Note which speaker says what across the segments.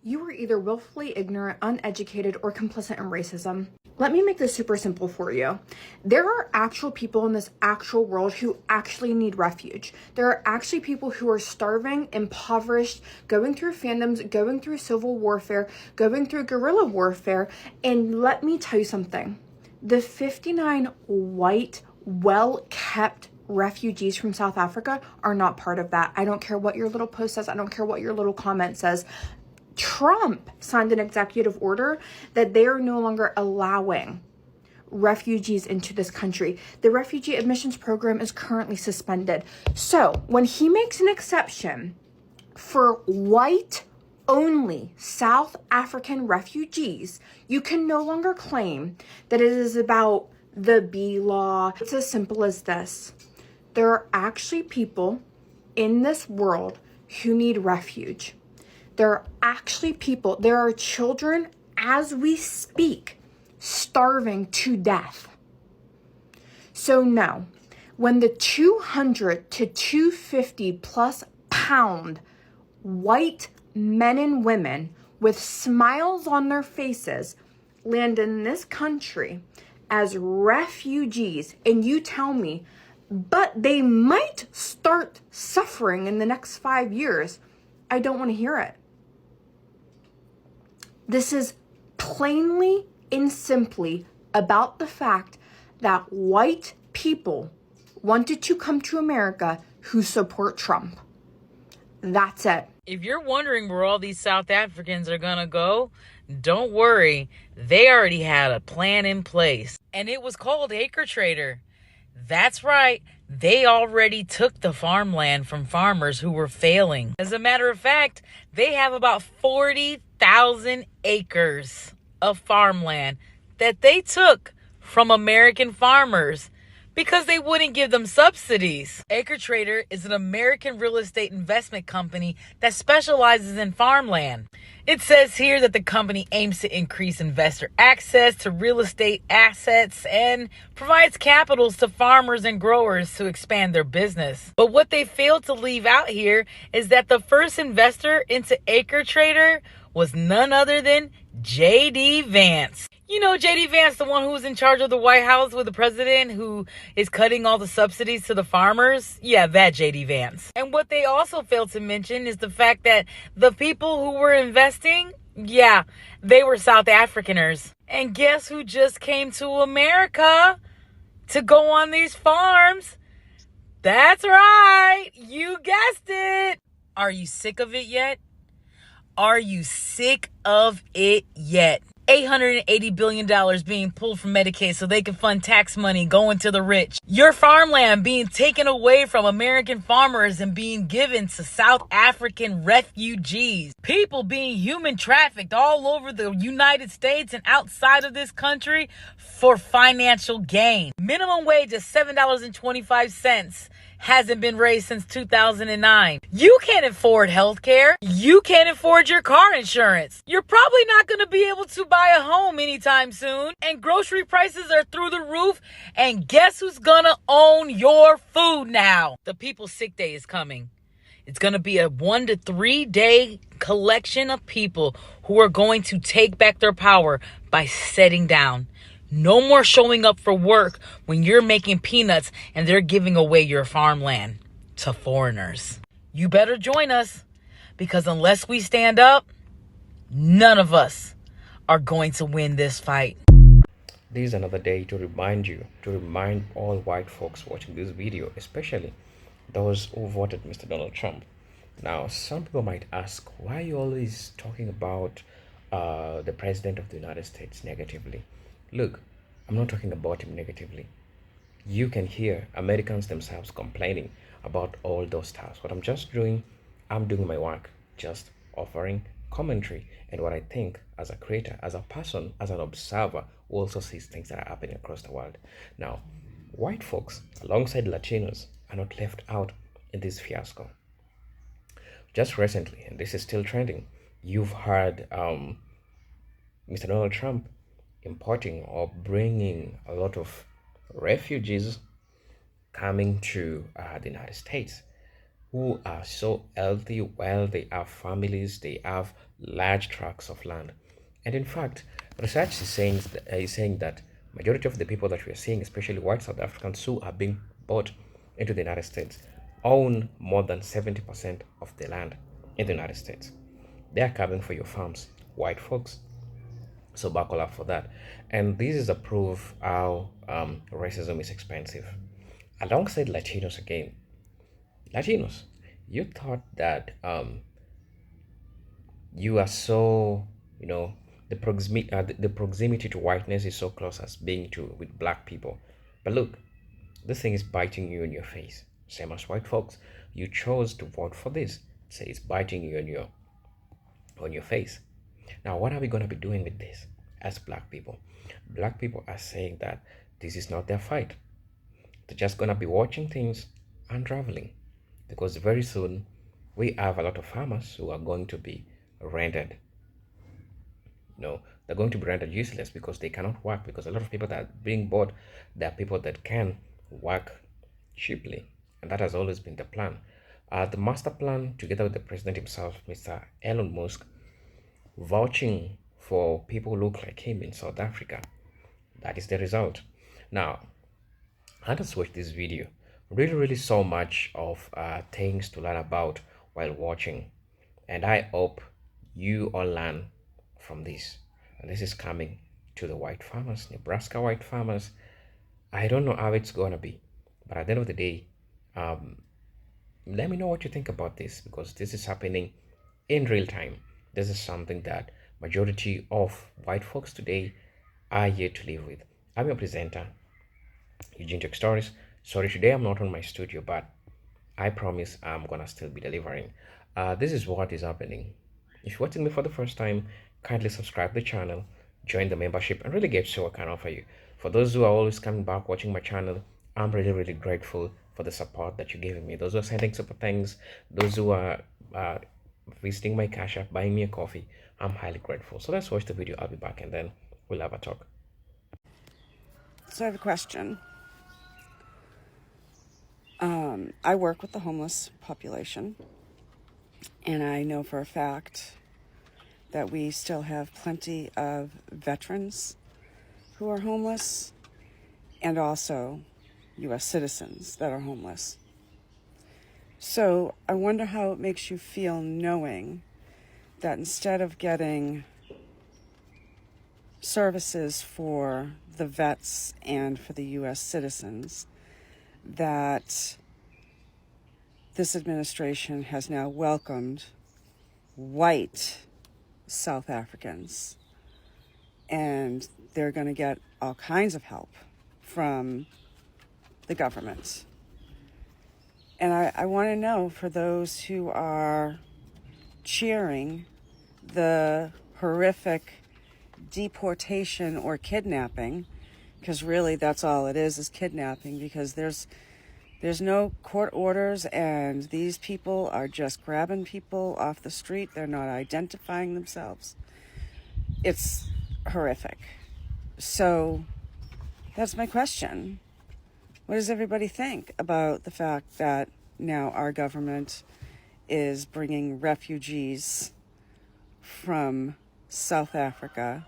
Speaker 1: You are either willfully ignorant, uneducated, or complicit in racism. Let me make this super simple for you. There are actual people in this actual world who actually need refuge. There are actually people who are starving, impoverished, going through fandoms, going through civil warfare, going through guerrilla warfare. And let me tell you something. The 59 white, well-kept refugees from South Africa are not part of that. I don't care what your little post says. I don't care what your little comment says. Trump signed an executive order that they are no longer allowing refugees into this country. The refugee admissions program is currently suspended. So when he makes an exception for white only South African refugees, you can no longer claim that it is about the B law. It's as simple as this. There are actually people in this world who need refuge. There are actually people, there are children as we speak starving to death. So no, when the 200 to 250 plus pound white men and women with smiles on their faces land in this country as refugees, and you tell me, but they might start suffering in the next 5 years, I don't want to hear it. This is plainly and simply about the fact that white people wanted to come to America who support Trump. That's it.
Speaker 2: If you're wondering where all these South Africans are going to go, don't worry. They already had a plan in place, and it was called Acre Trader. That's right. They already took the farmland from farmers who were failing. As a matter of fact, they have about 40,000 acres of farmland that they took from American farmers because they wouldn't give them subsidies. Acre Trader is an American real estate investment company that specializes in farmland. It says here that the company aims to increase investor access to real estate assets and provides capitals to farmers and growers to expand their business. But what they failed to leave out here is that the first investor into Acre Trader was none other than J.D. Vance. You know J.D. Vance, the one who was in charge of the White House with the president who is cutting all the subsidies to the farmers? Yeah, that J.D. Vance. And what they also failed to mention is the fact that the people who were investing, yeah, they were South Africaners. And guess who just came to America to go on these farms? That's right. You guessed it. Are you sick of it yet? Are you sick of it yet? $880 billion being pulled from Medicaid so they can fund tax money going to the rich. Your farmland being taken away from American farmers and being given to South African refugees. People being human trafficked all over the United States and outside of this country for financial gain. Minimum wage is $7.25. Hasn't been raised since 2009. You can't afford healthcare. You can't afford your car insurance. You're probably not going to be able to buy a home anytime soon. And grocery prices are through the roof. And guess who's going to own your food now? The People's Sick Day is coming. It's going to be a 1 to 3 day collection of people who are going to take back their power by setting down. No more showing up for work when you're making peanuts and they're giving away your farmland to foreigners. You better join us, because unless we stand up, none of us are going to win this fight.
Speaker 3: This is another day to remind all white folks watching this video, especially those who voted Mr. Donald Trump. Now, some people might ask, why are you always talking about the President of the United States negatively? Look, I'm not talking about him negatively. You can hear Americans themselves complaining about all those stuff. What I'm doing my work, just offering commentary and what I think as a creator, as a person, as an observer who also sees things that are happening across the world. Now, white folks, alongside Latinos, are not left out in this fiasco. Just recently, and this is still trending, you've heard Mr. Donald Trump importing or bringing a lot of refugees coming to the United States who are so healthy, well, they have families, they have large tracts of land. And in fact, research is saying that majority of the people that we are seeing, especially white South Africans who are being brought into the United States, own more than 70% of the land in the United States. They are coming for your farms, white folks. So buckle up for that. And this is a proof how racism is expensive. Alongside Latinos again, Latinos, you thought that you are so, the proximity to whiteness is so close as being to with black people. But look, this thing is biting you in your face. Same as white folks, you chose to vote for this. Say it's biting you on your face. Now, what are we going to be doing with this as black people? Black people are saying that this is not their fight. They're just going to be watching things unraveling, because very soon we have a lot of farmers who are going to be rendered. They're going to be rendered useless because they cannot work, because a lot of people that are being bought, there are people that can work cheaply. And that has always been the plan. The master plan, together with the president himself, Mr. Elon Musk, vouching for people who look like him in South Africa. That is the result. Now, I just watched this video. Really so much of things to learn about while watching. And I hope you all learn from this. And this is coming to the white farmers, Nebraska white farmers. I don't know how it's going to be. But at the end of the day, let me know what you think about this, because this is happening in real time. This is something that majority of white folks today are here to live with. I'm your presenter, Eugene Tech Stories. Sorry, today I'm not on my studio, but I promise I'm gonna still be delivering. This is what is happening. If you're watching me for the first time, kindly subscribe to the channel, join the membership, and really get to what I can offer you. For those who are always coming back watching my channel, I'm really grateful for the support that you're giving me. Those who are sending super thanks, those who are visiting my Cash App, buying me a coffee, I'm highly grateful. So let's watch the video. I'll be back and then we'll have a talk.
Speaker 4: So I have a question. I work with the homeless population, and I know for a fact that we still have plenty of veterans who are homeless, and also U.S. citizens that are homeless. So I wonder how it makes you feel knowing that instead of getting services for the vets and for the U.S. citizens, that this administration has now welcomed white South Africans, and they're going to get all kinds of help from the government. And I want to know, for those who are cheering the horrific deportation or kidnapping, because really that's all it is kidnapping, because there's no court orders, and these people are just grabbing people off the street. They're not identifying themselves. It's horrific. So that's my question. What does everybody think about the fact that now our government is bringing refugees from South Africa?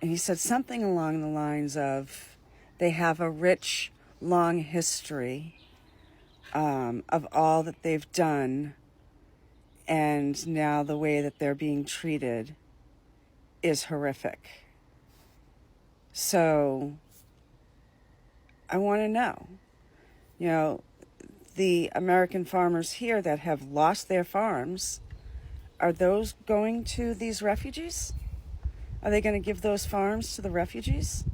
Speaker 4: And he said something along the lines of they have a rich, long history of all that they've done, and now the way that they're being treated is horrific. So I want to know, the American farmers here that have lost their farms, are those going to these refugees? Are they going to give those farms to the refugees?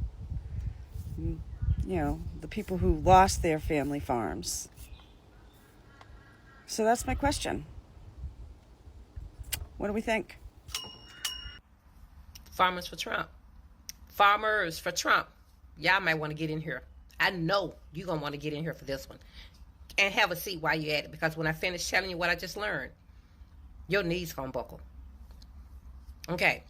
Speaker 4: The people who lost their family farms. So that's my question. What do we think?
Speaker 5: Farmers for Trump. Farmers for Trump. Y'all might want to get in here. I know you're going to want to get in here for this one. And have a seat while you're at it, because when I finish telling you what I just learned, your knees going to buckle. Okay.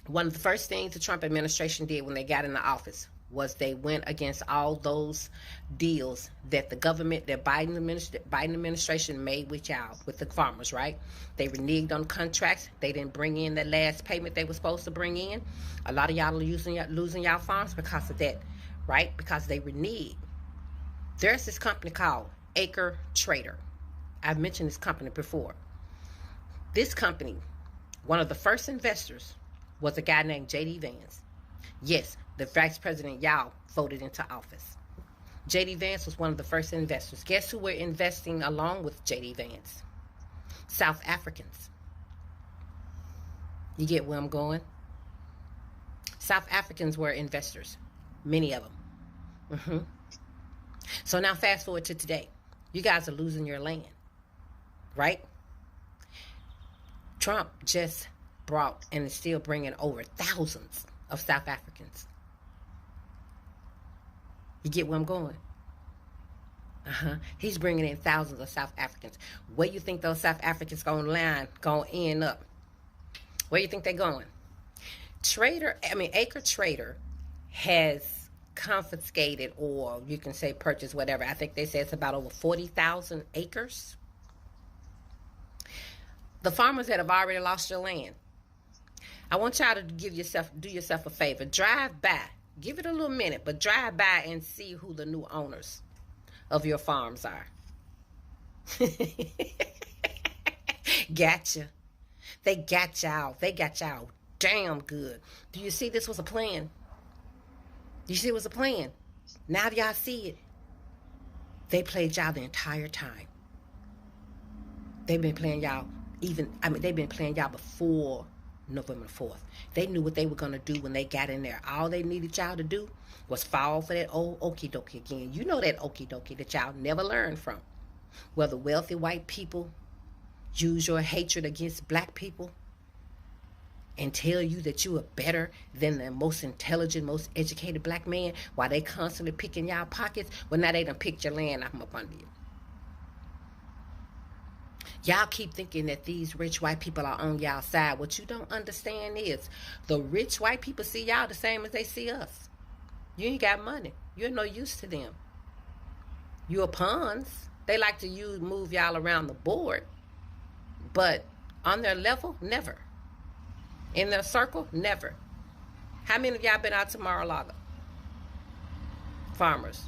Speaker 5: One of the first things the Trump administration did when they got in the office was they went against all those deals that the government, that Biden administration made with y'all, with the farmers, right? They reneged on contracts. They didn't bring in the last payment they were supposed to bring in. A lot of y'all are losing y'all farms because of that, right? Because they reneged. There's this company called Acre Trader. I've mentioned this company before. This company, one of the first investors was a guy named J.D. Vance. Yes, the vice president y'all voted into office. J.D. Vance was one of the first investors. Guess who were investing along with J.D. Vance? South Africans. You get where I'm going? South Africans were investors. Many of them. So now fast forward to today. You guys are losing your land. Right? Trump just brought and is still bringing over thousands of South Africans. You get where I'm going? He's bringing in thousands of South Africans. Where you think those South Africans gonna end up? Where you think they're going? Acre Trader has confiscated, or you can say purchased, whatever. I think they say it's about over 40,000 acres. The farmers that have already lost your land, I want y'all to do yourself a favor. Drive by. Give it a little minute, but drive by and see who the new owners of your farms are. Gotcha. They got y'all. They got y'all damn good. Do you see this was a plan? You see it was a plan. Now y'all see it. They played y'all the entire time. They've been playing y'all they've been playing y'all before November 4th. They knew what they were going to do when they got in there. All they needed y'all to do was fall for that old okie dokie again. You know that okie dokie that y'all never learned from. Whether wealthy white people use your hatred against black people and tell you that you are better than the most intelligent, most educated black man while they constantly picking y'all pockets. Well, now they done picked your land up under you. Y'all keep thinking that these rich white people are on y'all side. What you don't understand is the rich white people see y'all the same as they see us. You ain't got money. You're no use to them. You're pawns. They like to move y'all around the board. But on their level, never. In their circle, never. How many of y'all been out to Mar-a-Lago? Farmers.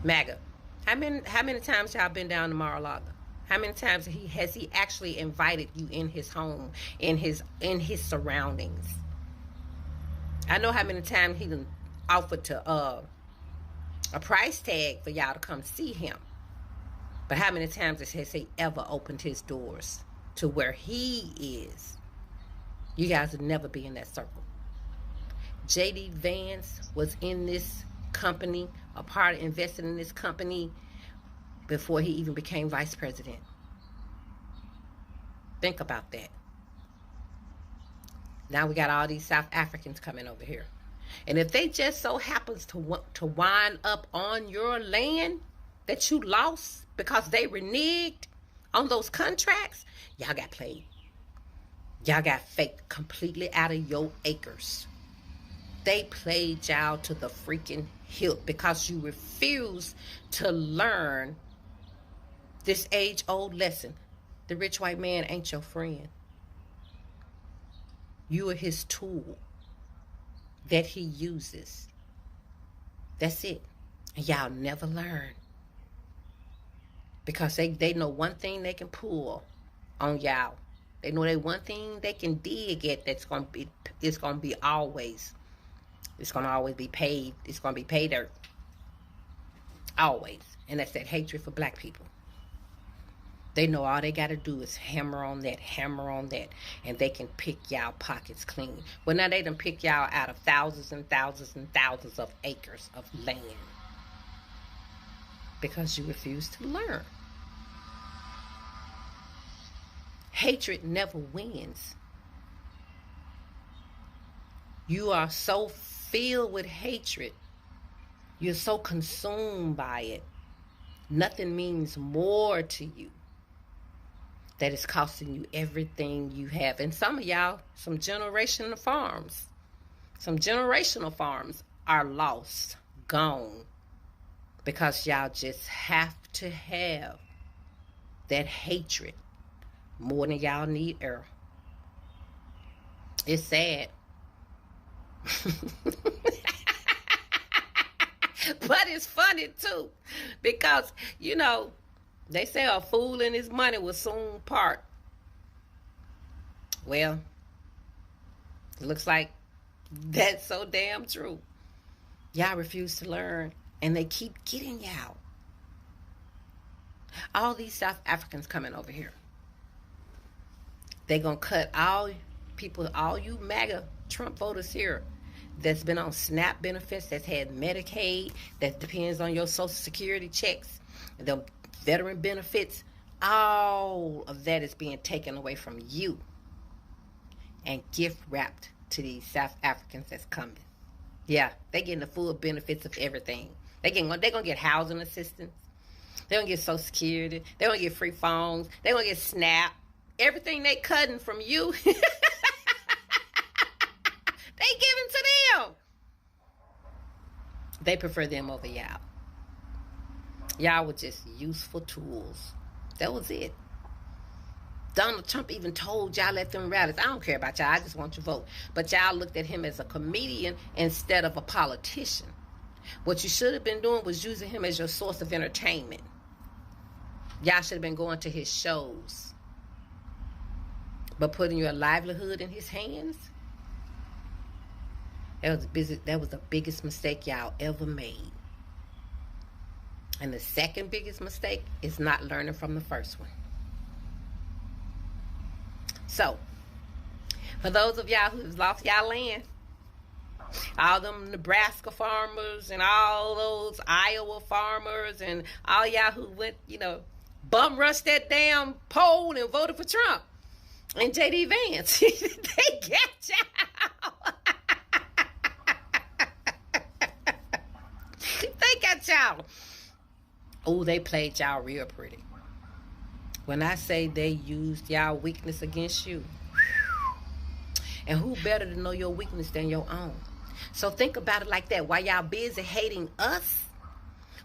Speaker 5: MAGA. How many times y'all been down to Mar-a-Lago? How many times has he actually invited you in his home, in his surroundings? I know how many times he done offered to a price tag for y'all to come see him. But how many times has he ever opened his doors to where he is? You guys would never be in that circle. J.D. Vance was in this company, invested in this company before he even became vice president. Think about that. Now we got all these South Africans coming over here. And if they just so happens to wind up on your land that you lost because they reneged on those contracts, y'all got played. Y'all got faked completely out of your acres. They played y'all to the freaking hilt because you refuse to learn this age-old lesson. The rich white man ain't your friend. You are his tool that he uses. That's it. And y'all never learn. Because they know one thing they can pull on y'all. They know that one thing they can dig at it's gonna always be paid. It's gonna be paid dirt. Always. And that's that hatred for black people. They know all they got to do is hammer on that, and they can pick y'all pockets clean. Well, now they done pick y'all out of thousands and thousands and thousands of acres of land because you refuse to learn. Hatred never wins. You are so filled with hatred. You're so consumed by it. Nothing means more to you. That is costing you everything you have. And some of y'all, some generational farms are lost, gone, because y'all just have to have that hatred more than y'all need air. It's sad. But it's funny too, because they say a fool and his money will soon part. Well, it looks like that's so damn true. Y'all refuse to learn, and they keep getting y'all. All these South Africans coming over here, they gonna cut all you MAGA Trump voters here that's been on SNAP benefits, that's had Medicaid, that depends on your Social Security checks, the veteran benefits. All of that is being taken away from you and gift wrapped to these South Africans that's coming. Yeah, they getting the full benefits of everything. They're gonna get housing assistance. They're gonna get Social Security. They're gonna get free phones. They're gonna get SNAP. Everything they cutting from you, they giving to them. They prefer them over y'all. Y'all were just useful tools. That was it. Donald Trump even told y'all at them rallies, I don't care about y'all, I just want your vote. But y'all looked at him as a comedian instead of a politician. What you should have been doing was using him as your source of entertainment. Y'all should have been going to his shows. But putting your livelihood in his hands, that was the biggest mistake y'all ever made. And the second biggest mistake is not learning from the first one. So, for those of y'all who've lost y'all land, all them Nebraska farmers and all those Iowa farmers and all y'all who went, bum rushed that damn poll and voted for Trump and J.D. Vance, they got y'all. They got y'all. Oh, they played y'all real pretty. When I say they used y'all weakness against you, and who better to know your weakness than your own? So think about it like that. While y'all busy hating us,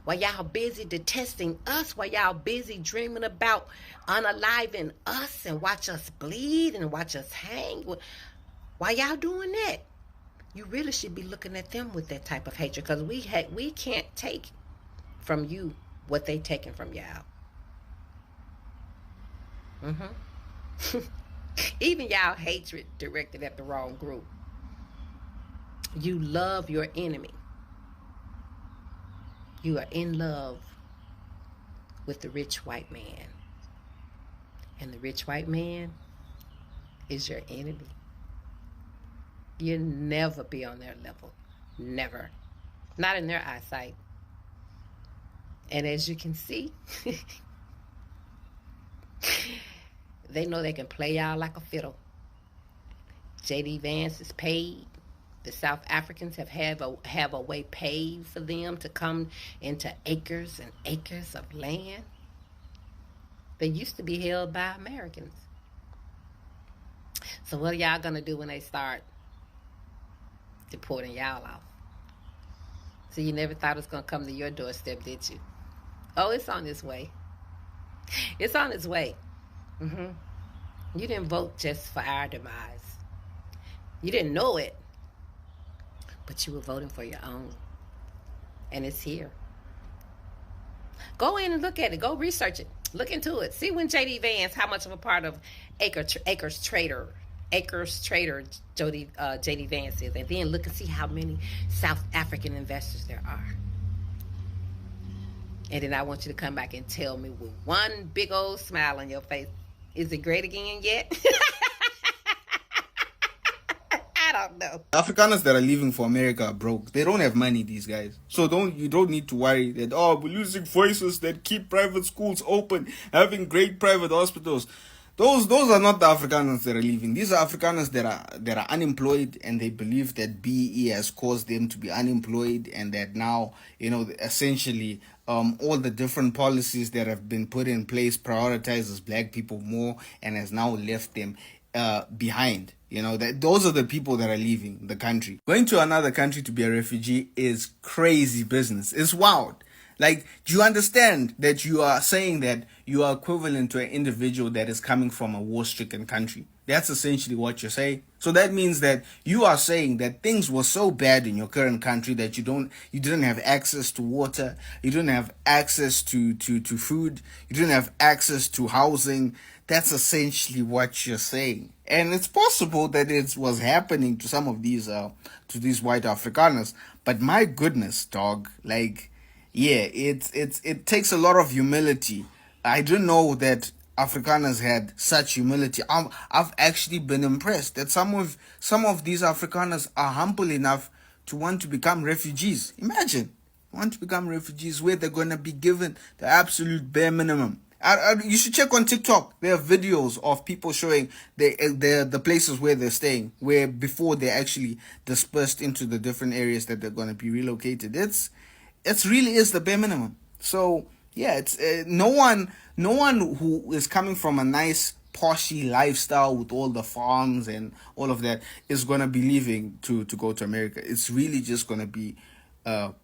Speaker 5: while y'all busy detesting us, while y'all busy dreaming about unaliving us and watch us bleed and watch us hang, while y'all doing that, you really should be looking at them with that type of hatred, because we can't take from you what they taking from y'all. Even y'all hatred directed at the wrong group. You love your enemy. You are in love with the rich white man. And the rich white man is your enemy. You'll never be on their level. Never. Not in their eyesight. And as you can see, they know they can play y'all like a fiddle. J.D. Vance is paid. The South Africans have a way paved for them to come into acres and acres of land. They used to be held by Americans. So what are y'all going to do when they start deporting y'all off? So you never thought it was going to come to your doorstep, did you? Oh, it's on its way. It's on its way. You didn't vote just for our demise. You didn't know it, but you were voting for your own. And it's here. Go in and look at it. Go research it. Look into it. See when J.D. Vance, how much of a part of Acres Trader J.D. Vance is. And then look and see how many South African investors there are. And then I want you to come back and tell me with one big old smile on your face, is it great again yet? I don't know.
Speaker 6: Afrikaners that are leaving for America are broke. They don't have money, these guys. So you don't need to worry that, we're losing voices that keep private schools open, having great private hospitals. Those are not the Afrikaners that are leaving. These are Afrikaners that are unemployed, and they believe that BE has caused them to be unemployed, and that now, essentially, all the different policies that have been put in place prioritizes black people more and has now left them behind. You know, that those are the people that are leaving the country. Going to another country to be a refugee is crazy business. It's wild. Like, do you understand that you are saying that you are equivalent to an individual that is coming from a war-stricken country? That's essentially what you're saying. So that means that you are saying that things were so bad in your current country that you didn't have access to water, you didn't have access to food, you didn't have access to housing. That's essentially what you're saying. And it's possible that it was happening to some of these white Afrikaners. But my goodness, dog, like, yeah, it takes a lot of humility. I didn't know that Afrikaners had such humility. I've actually been impressed that some of these Afrikaners are humble enough to want to become refugees. Imagine, want to become refugees where they're gonna be given the absolute bare minimum. You should check on TikTok. There are videos of people showing the places where they're staying, where before they're actually dispersed into the different areas that they're gonna be relocated. It's really is the bare minimum. So yeah, it's no one who is coming from a nice poshy lifestyle with all the farms and all of that is gonna be leaving to go to America. It's really just gonna be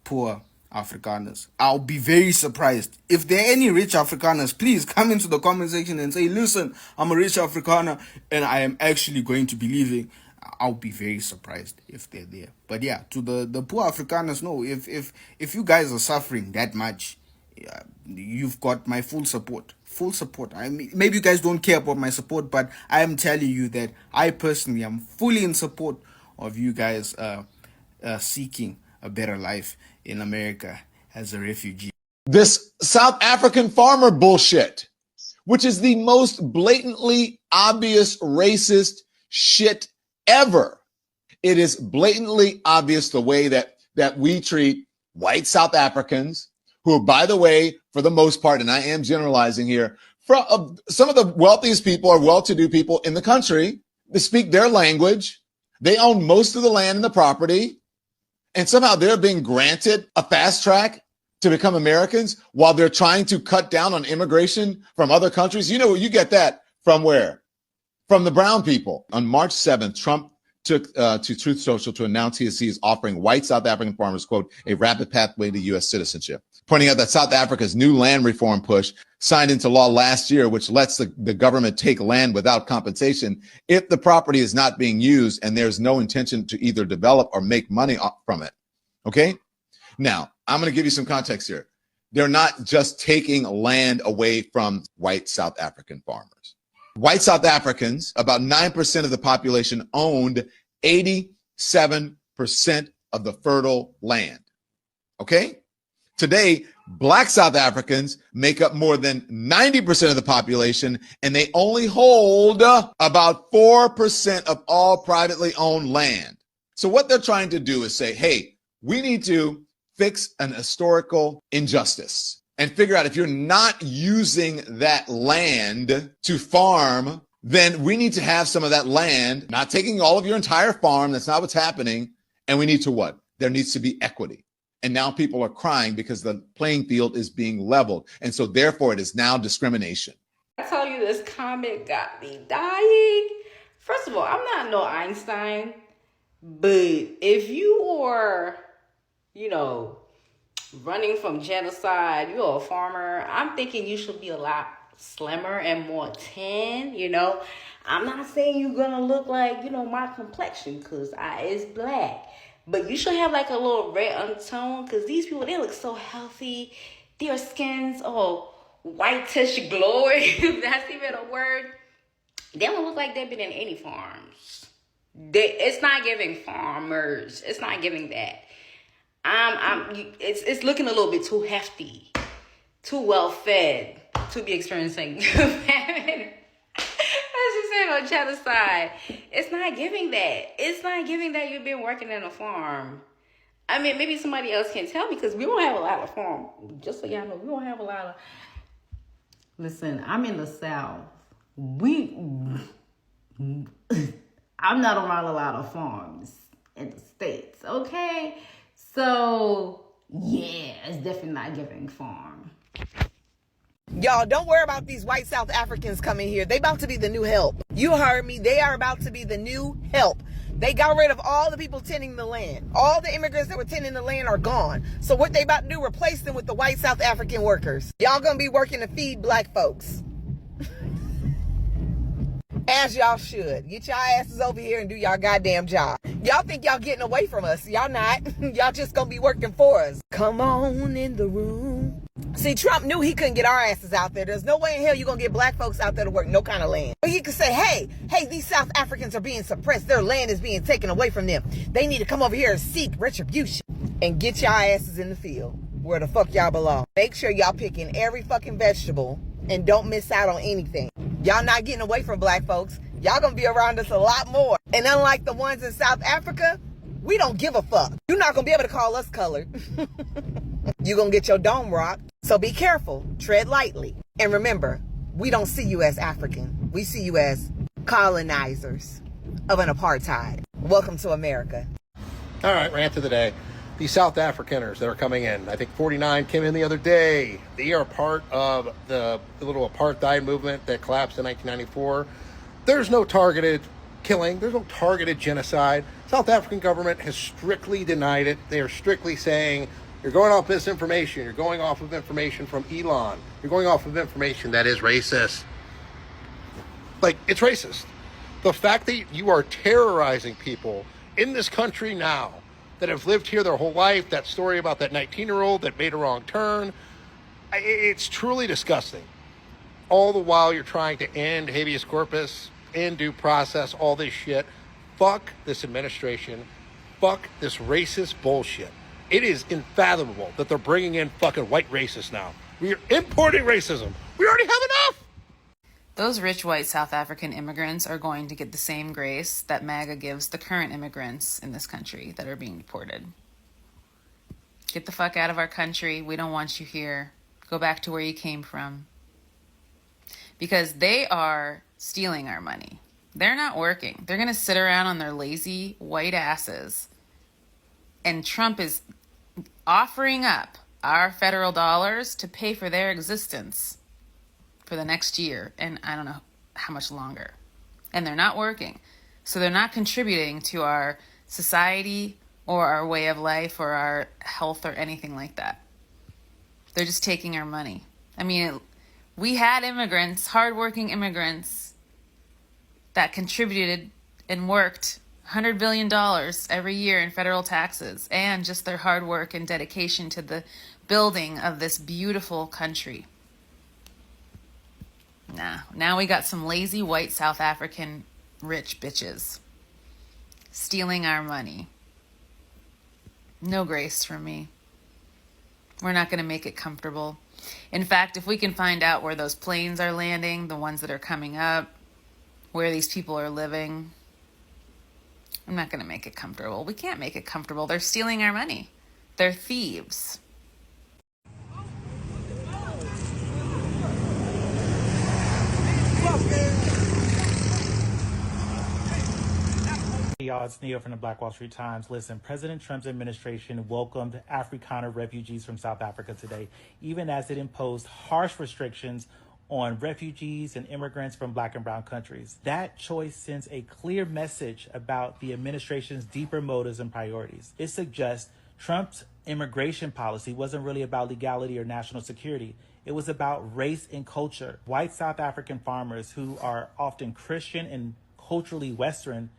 Speaker 6: poor Afrikaners. I'll be very surprised if there are any rich Afrikaners. Please come into the comment section and say, listen, I'm a rich Afrikaner and I am actually going to be leaving. I'll be very surprised if they're there. But yeah, to the poor Afrikaners, no, if you guys are suffering that much, you've got my full support. Full support. I mean, maybe you guys don't care about my support, but I am telling you that I personally am fully in support of you guys seeking a better life in America as a refugee.
Speaker 7: This South African farmer bullshit, which is the most blatantly obvious racist shit ever. It is blatantly obvious the way that we treat white South Africans, who, by the way, for the most part, and I am generalizing here, from some of the wealthiest people are well-to-do people in the country. They speak their language. They own most of the land and the property. And somehow they're being granted a fast track to become Americans while they're trying to cut down on immigration from other countries. You know, you get that from where? From the brown people. On March 7th, Trump took to Truth Social to announce he is offering white South African farmers, quote, a rapid pathway to U.S. citizenship, pointing out that South Africa's new land reform push signed into law last year, which lets the government take land without compensation if the property is not being used and there's no intention to either develop or make money from it. Okay? Now, I'm going to give you some context here. They're not just taking land away from white South African farmers. White South Africans, about 9% of the population, owned 87% of the fertile land. Okay? Today, black South Africans make up more than 90% of the population, and they only hold about 4% of all privately owned land. So what they're trying to do is say, hey, we need to fix an historical injustice and figure out if you're not using that land to farm, then we need to have some of that land, not taking all of your entire farm. That's not what's happening. And we need to what? There needs to be equity. And now people are crying because the playing field is being leveled. And so therefore it is now discrimination.
Speaker 8: I tell you, this comment got me dying. First of all, I'm not no Einstein, but if you are, running from genocide, you're a farmer, I'm thinking you should be a lot slimmer and more tan, I'm not saying you're gonna look like, my complexion, because it's black. But you should have like a little red undertone, because these people, they look so healthy. Their skin's all whitish glowing, if that's even a word. They don't look like they've been in any farms. It's not giving farmers. It's not giving that. It's looking a little bit too hefty, too well fed to be experiencing famine. As you said on genocide, it's not giving that. It's not giving that you've been working in a farm. I mean, maybe somebody else can tell me, because we don't have a lot of farm. Just so y'all know, we don't have a lot of. Listen, I'm in the South. I'm not around a lot of farms in the States, okay? So, yeah, it's definitely not giving farm.
Speaker 9: Y'all, don't worry about these white South Africans coming here. They about to be the new help. You heard me. They are about to be the new help. They got rid of all the people tending the land. All the immigrants that were tending the land are gone. So what they about to do, replace them with the white South African workers. Y'all gonna be working to feed black folks. As y'all should. Get y'all asses over here and do y'all goddamn job. Y'all think y'all getting away from us. Y'all not. Y'all just gonna be working for us. Come on in the room. See, Trump knew he couldn't get our asses out there. There's no way in hell you're gonna get black folks out there to work no kind of land. But he could say, hey, these South Africans are being suppressed. Their land is being taken away from them. They need to come over here and seek retribution. And get y'all asses in the field where the fuck y'all belong. Make sure y'all picking every fucking vegetable and don't miss out on anything. Y'all not getting away from black folks. Y'all gonna be around us a lot more. And unlike the ones in South Africa, we don't give a fuck. You're not gonna be able to call us colored. You're gonna get your dome rocked. So be careful, tread lightly. And remember, we don't see you as African. We see you as colonizers of an apartheid. Welcome to America.
Speaker 10: All right, rant of the day. These South Africaners that are coming in, I think 49 came in the other day. They are part of the little apartheid movement that collapsed in 1994. There's no targeted killing. There's no targeted genocide. South African government has strictly denied it. They are strictly saying, you're going off misinformation. You're going off of information from Elon. You're going off of information that is racist. Like, it's racist. The fact that you are terrorizing people in this country now that have lived here their whole life, that story about that 19-year-old that made a wrong turn, it's truly disgusting. All the while you're trying to end habeas corpus, end due process, all this shit. Fuck this administration. Fuck this racist bullshit. It is unfathomable that they're bringing in fucking white racists now. We are importing racism. We already have enough.
Speaker 11: Those rich white South African immigrants are going to get the same grace that MAGA gives the current immigrants in this country that are being deported. Get the fuck out of our country. We don't want you here. Go back to where you came from. Because they are stealing our money. They're not working. They're going to sit around on their lazy white asses. And Trump is offering up our federal dollars to pay for their existence for the next year, and I don't know how much longer. And they're not working. So they're not contributing to our society or our way of life or our health or anything like that. They're just taking our money. I mean, we had immigrants, hardworking immigrants, that contributed and worked $100 billion every year in federal taxes, and just their hard work and dedication to the building of this beautiful country. Now we got some lazy white South African rich bitches stealing our money. No grace from me. We're not going to make it comfortable. In fact, if we can find out where those planes are landing, the ones that are coming up, where these people are living, I'm not going to make it comfortable. We can't make it comfortable. They're stealing our money. They're thieves.
Speaker 12: Hey y'all, it's Neo from the Black Wall Street Times. Listen, President Trump's administration welcomed Afrikaner refugees from South Africa today, even as it imposed harsh restrictions on refugees and immigrants from Black and brown countries. That choice sends a clear message about the administration's deeper motives and priorities. It suggests Trump's immigration policy wasn't really about legality or national security. It was about race and culture. White South African farmers, who are often Christian and culturally Western,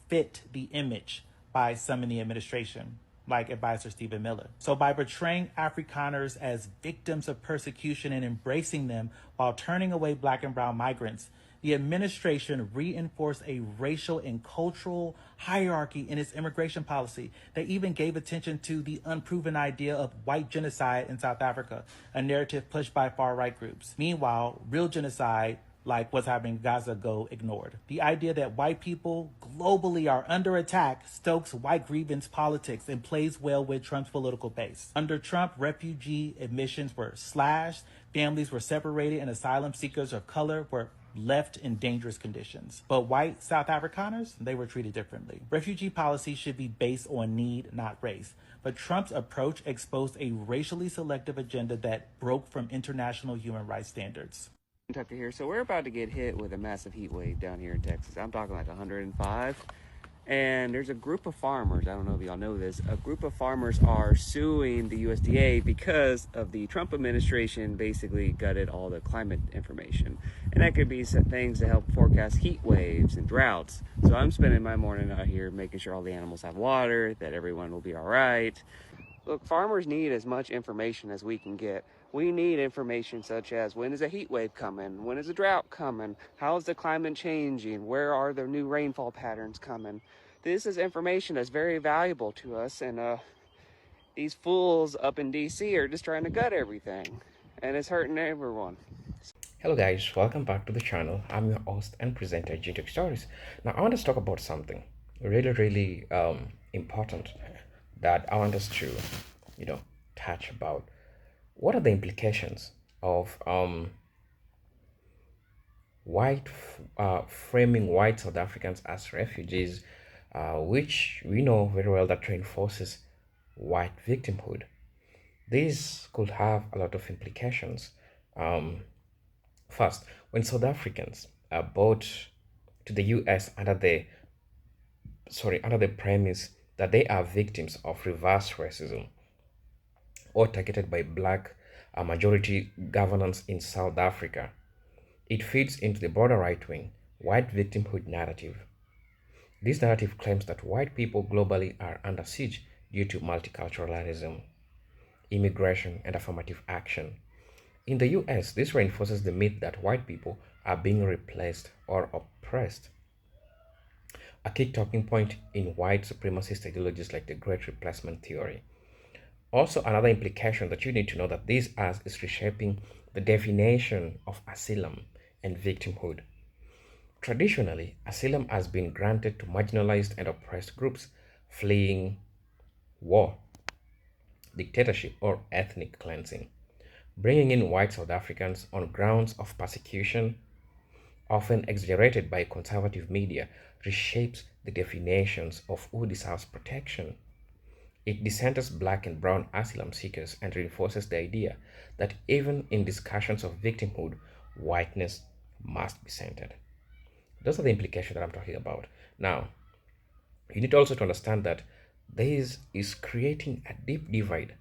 Speaker 12: fit the image by some in the administration, like advisor Stephen Miller. So by portraying Afrikaners as victims of persecution and embracing them while turning away Black and brown migrants, the administration reinforced a racial and cultural hierarchy in its immigration policy. They even gave attention to the unproven idea of white genocide in South Africa, a narrative pushed by far-right groups. Meanwhile, real genocide, like what's happening in Gaza, go ignored. The idea that white people globally are under attack stokes white grievance politics and plays well with Trump's political base. Under Trump, refugee admissions were slashed, families were separated, and asylum seekers of color were left in dangerous conditions. But white South Afrikaners, they were treated differently. Refugee policy should be based on need, not race. But Trump's approach exposed a racially selective agenda that broke from international human rights standards.
Speaker 13: Tucker here. So we're about to get hit with a massive heat wave down here in Texas. I'm talking like 105. And there's a group of farmers, I don't know if y'all know this, a group of farmers are suing the USDA because of the Trump administration basically gutted all the climate information. And that could be some things to help forecast heat waves and droughts. So I'm spending my morning out here making sure all the animals have water, that everyone will be all right. Look, farmers need as much information as we can get. We need information such as when is a heat wave coming? When is a drought coming? How is the climate changing? Where are the new rainfall patterns coming? This is information that's very valuable to us, and these fools up in DC are just trying to gut everything, and it's hurting everyone.
Speaker 3: Hello guys, welcome back to the channel. I'm your host and presenter, GTech Stories. Now I want to talk about something really important that I want us to, touch about. What are the implications of framing white South Africans as refugees, which we know very well that reinforces white victimhood? This could have a lot of implications. First, when South Africans are brought to the US under the premise that they are victims of reverse racism or targeted by black majority governance in South Africa, it feeds into the broader right-wing white victimhood narrative. This narrative claims that white people globally are under siege due to multiculturalism, immigration, and affirmative action. In the US, this reinforces the myth that white people are being replaced or oppressed, a key talking point in white supremacist ideologies like the Great Replacement theory. Also, another implication that you need to know that this is reshaping the definition of asylum and victimhood. Traditionally, asylum has been granted to marginalized and oppressed groups fleeing war, dictatorship, or ethnic cleansing. Bringing in white South Africans on grounds of persecution, often exaggerated by conservative media, reshapes the definitions of who deserves protection. It decenters black and brown asylum seekers and reinforces the idea that even in discussions of victimhood, whiteness must be centered. Those are the implications that I'm talking about. Now, you need also to understand that this is creating a deep divide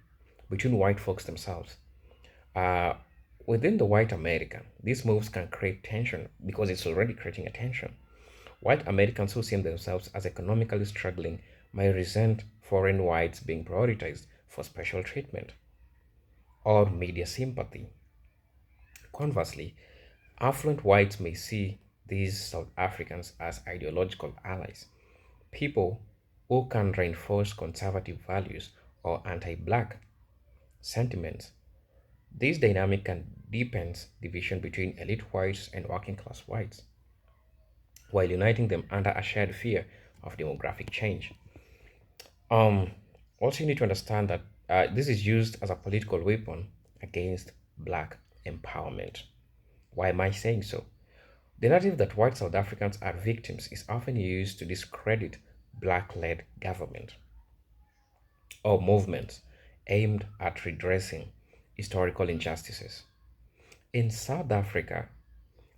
Speaker 3: between white folks themselves. Within the white America, these moves can create tension because it's already creating a tension. White Americans who see themselves as economically struggling may resent foreign whites being prioritized for special treatment or media sympathy. Conversely, affluent whites may see these South Africans as ideological allies, people who can reinforce conservative values or anti-black sentiments. This dynamic can deepen division between elite whites and working class whites, while uniting them under a shared fear of demographic change. Also, you need to understand that this is used as a political weapon against black empowerment. Why am I saying so? The narrative that white South Africans are victims is often used to discredit black-led government or movements aimed at redressing historical injustices. In South Africa,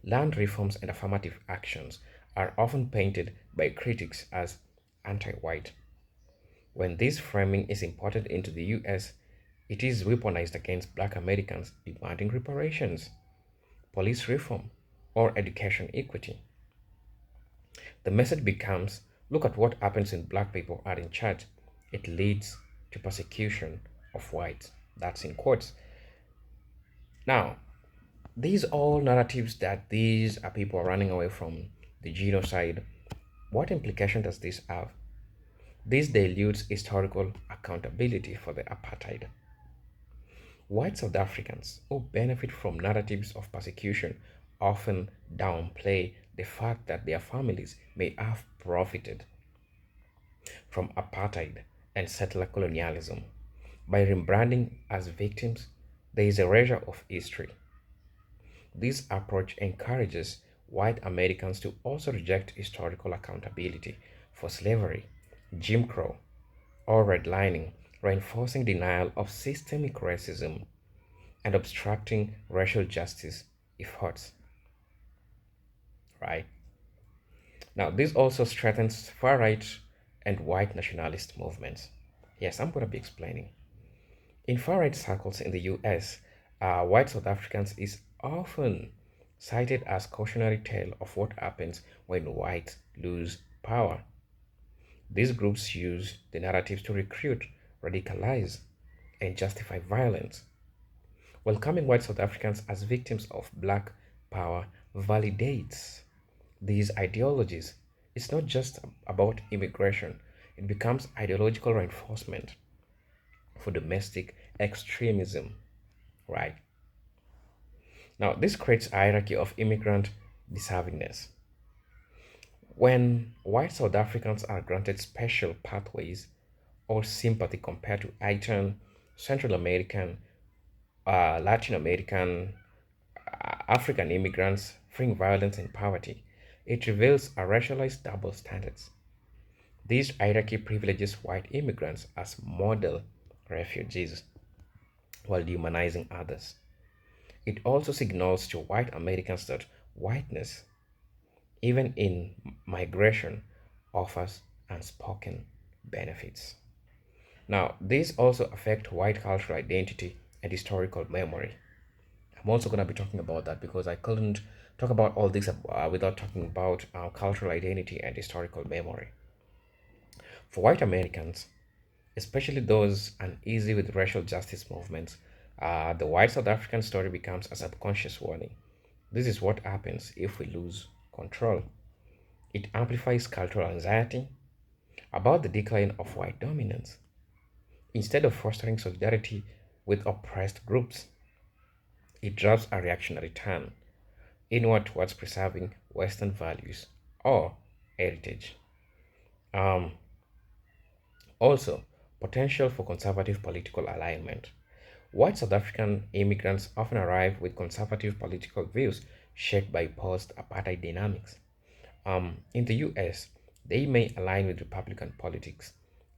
Speaker 3: land reforms and affirmative actions are often painted by critics as anti-white. When this framing is imported into the US, it is weaponized against black Americans demanding reparations, police reform, or education equity. The message becomes, look at what happens when black people are in charge. It leads to persecution of whites. That's in quotes. Now, these all narratives that these are people running away from the genocide. What implication does this have? This dilutes historical accountability for the apartheid. White South Africans who benefit from narratives of persecution often downplay the fact that their families may have profited from apartheid and settler colonialism. By rebranding as victims, there is erasure of history. This approach encourages white Americans to also reject historical accountability for slavery, Jim Crow, or redlining, reinforcing denial of systemic racism and obstructing racial justice efforts. Right? Now, this also strengthens far right and white nationalist movements. Yes, I'm going to be explaining. In far right circles in the US, white South Africans is often cited as cautionary tale of what happens when whites lose power. These groups use the narratives to recruit, radicalize, and justify violence. Welcoming white South Africans as victims of black power validates these ideologies. It's not just about immigration, it becomes ideological reinforcement for domestic extremism, right? Now, this creates a hierarchy of immigrant deservingness. When white South Africans are granted special pathways or sympathy compared to Haitian, Central American, Latin American, African immigrants fleeing violence and poverty, it reveals a racialized double standards. This hierarchy privileges white immigrants as model refugees while dehumanizing others. It also signals to white Americans that whiteness, even in migration, offers unspoken benefits. Now, these also affect white cultural identity and historical memory. I'm also going to be talking about that because I couldn't talk about all this without talking about cultural identity and historical memory. For white Americans, especially those uneasy with racial justice movements, the white South African story becomes a subconscious warning. This is what happens if we lose control. It amplifies cultural anxiety about the decline of white dominance. Instead of fostering solidarity with oppressed groups, it drives a reactionary turn inward towards preserving Western values or heritage. Um, Also, potential for conservative political alignment. White South African immigrants often arrive with conservative political views shaped by post-apartheid dynamics. In the US, they may align with Republican politics,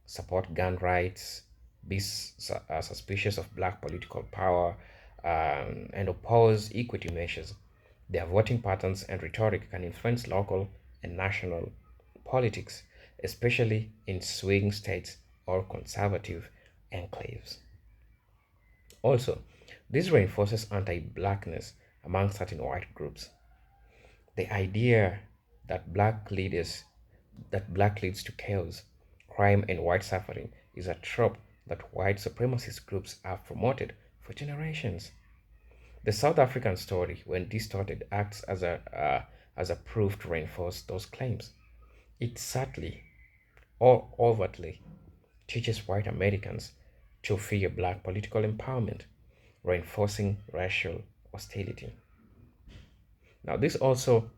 Speaker 3: support gun rights, be suspicious of black political power, and oppose equity measures. Their voting patterns and rhetoric can influence local and national politics, especially in swing states or conservative enclaves. Also, this reinforces anti-blackness among certain white groups. The idea that black leads to chaos, crime, and white suffering is a trope that white supremacist groups have promoted for generations. The South African story, when distorted, acts as a proof to reinforce those claims. It subtly or overtly teaches white Americans to fear black political empowerment, reinforcing racial hostility. Now, this also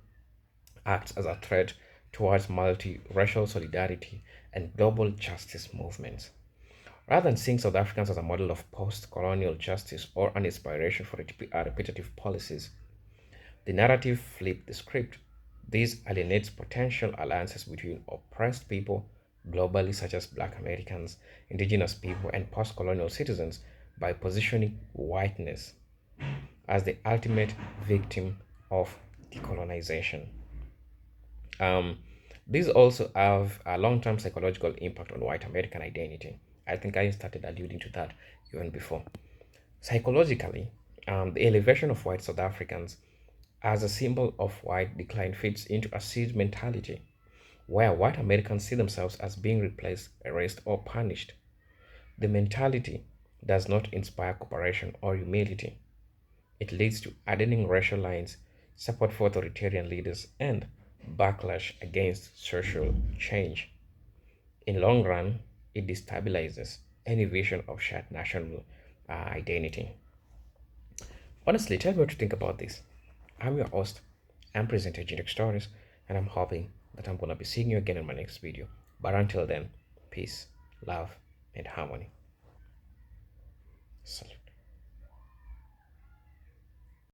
Speaker 3: acts as a threat towards multiracial solidarity and global justice movements. Rather than seeing South Africans as a model of post-colonial justice or an inspiration for repetitive policies, the narrative flipped the script. This alienates potential alliances between oppressed people globally, such as Black Americans, indigenous people, and post-colonial citizens, by positioning whiteness as the ultimate victim of decolonization. These also have a long-term psychological impact on white American identity. I think I started alluding to that even before. Psychologically, the elevation of white South Africans as a symbol of white decline fits into a siege mentality, where white Americans see themselves as being replaced, erased, or punished. The mentality does not inspire cooperation or humility. It leads to hardening racial lines, support for authoritarian leaders, and backlash against social change. In long run, it destabilizes any vision of shared national identity. Honestly, tell me what you think about this. I'm your host, I'm presenter Generic Stories, and I'm hoping that I'm gonna be seeing you again in my next video. But until then, peace, love, and harmony. Salute.